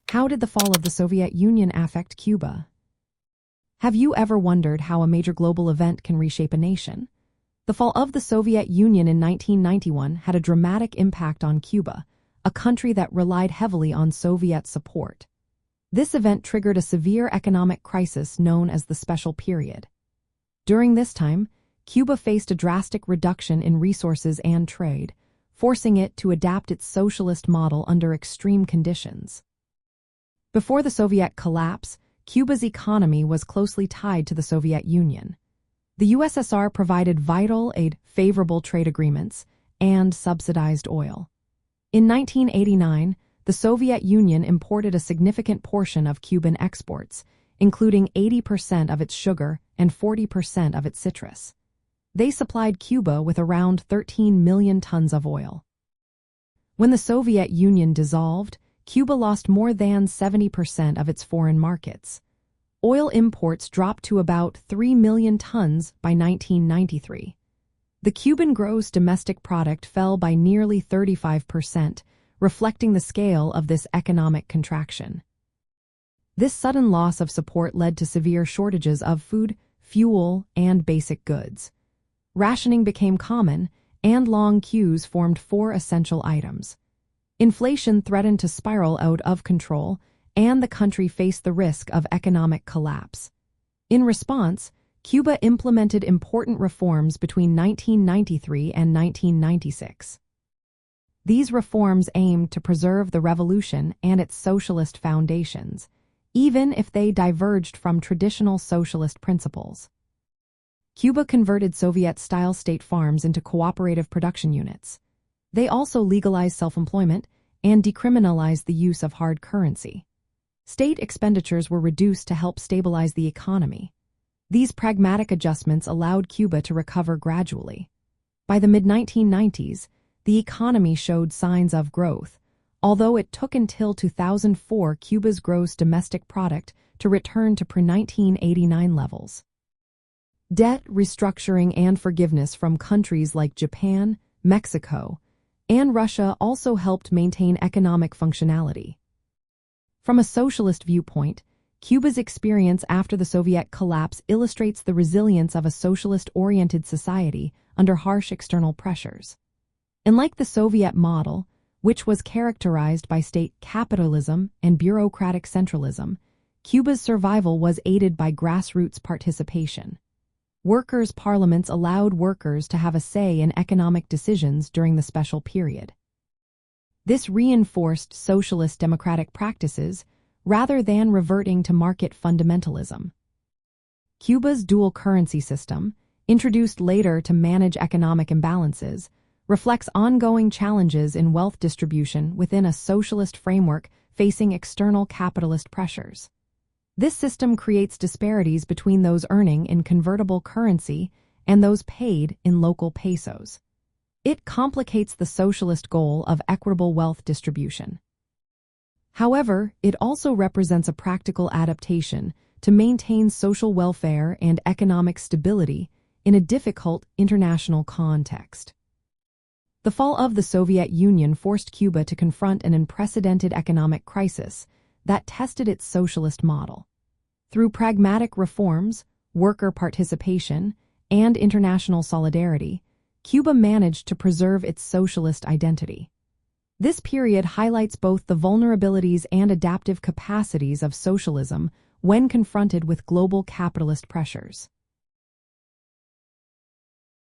How did the fall of the Soviet Union affect Cuba? Have you ever wondered how a major global event can reshape a nation? The fall of the Soviet Union in 1991 had a dramatic impact on Cuba, a country that relied heavily on Soviet support. This event triggered a severe economic crisis known as the Special Period. During this time, Cuba faced a drastic reduction in resources and trade, forcing it to adapt its socialist model under extreme conditions. Before the Soviet collapse, Cuba's economy was closely tied to the Soviet Union. The USSR provided vital aid, favorable trade agreements, and subsidized oil. In 1989, the Soviet Union imported a significant portion of Cuban exports, including 80% of its sugar and 40% of its citrus. They supplied Cuba with around 13 million tons of oil. When the Soviet Union dissolved, Cuba lost more than 70% of its foreign markets. Oil imports dropped to about 3 million tons by 1993. The Cuban gross domestic product fell by nearly 35%, reflecting the scale of this economic contraction. This sudden loss of support led to severe shortages of food, fuel, and basic goods. Rationing became common, and long queues formed for essential items. Inflation threatened to spiral out of control, and the country faced the risk of economic collapse. In response, Cuba implemented important reforms between 1993 and 1996. These reforms aimed to preserve the revolution and its socialist foundations, even if they diverged from traditional socialist principles. Cuba converted Soviet-style state farms into cooperative production units. They also legalized self-employment and decriminalized the use of hard currency. State expenditures were reduced to help stabilize the economy. These pragmatic adjustments allowed Cuba to recover gradually. By the mid-1990s, the economy showed signs of growth, although it took until 2004 Cuba's gross domestic product to return to pre-1989 levels. Debt restructuring and forgiveness from countries like Japan, Mexico, and Russia also helped maintain economic functionality. From a socialist viewpoint, Cuba's experience after the Soviet collapse illustrates the resilience of a socialist-oriented society under harsh external pressures. Unlike the Soviet model, which was characterized by state capitalism and bureaucratic centralism, Cuba's survival was aided by grassroots participation. Workers' parliaments allowed workers to have a say in economic decisions during the special period. This reinforced socialist democratic practices rather than reverting to market fundamentalism. Cuba's dual currency system, introduced later to manage economic imbalances, reflects ongoing challenges in wealth distribution within a socialist framework facing external capitalist pressures. This system creates disparities between those earning in convertible currency and those paid in local pesos. It complicates the socialist goal of equitable wealth distribution. However, it also represents a practical adaptation to maintain social welfare and economic stability in a difficult international context. The fall of the Soviet Union forced Cuba to confront an unprecedented economic crisis that tested its socialist model. Through pragmatic reforms, worker participation, and international solidarity, Cuba managed to preserve its socialist identity. This period highlights both the vulnerabilities and adaptive capacities of socialism when confronted with global capitalist pressures.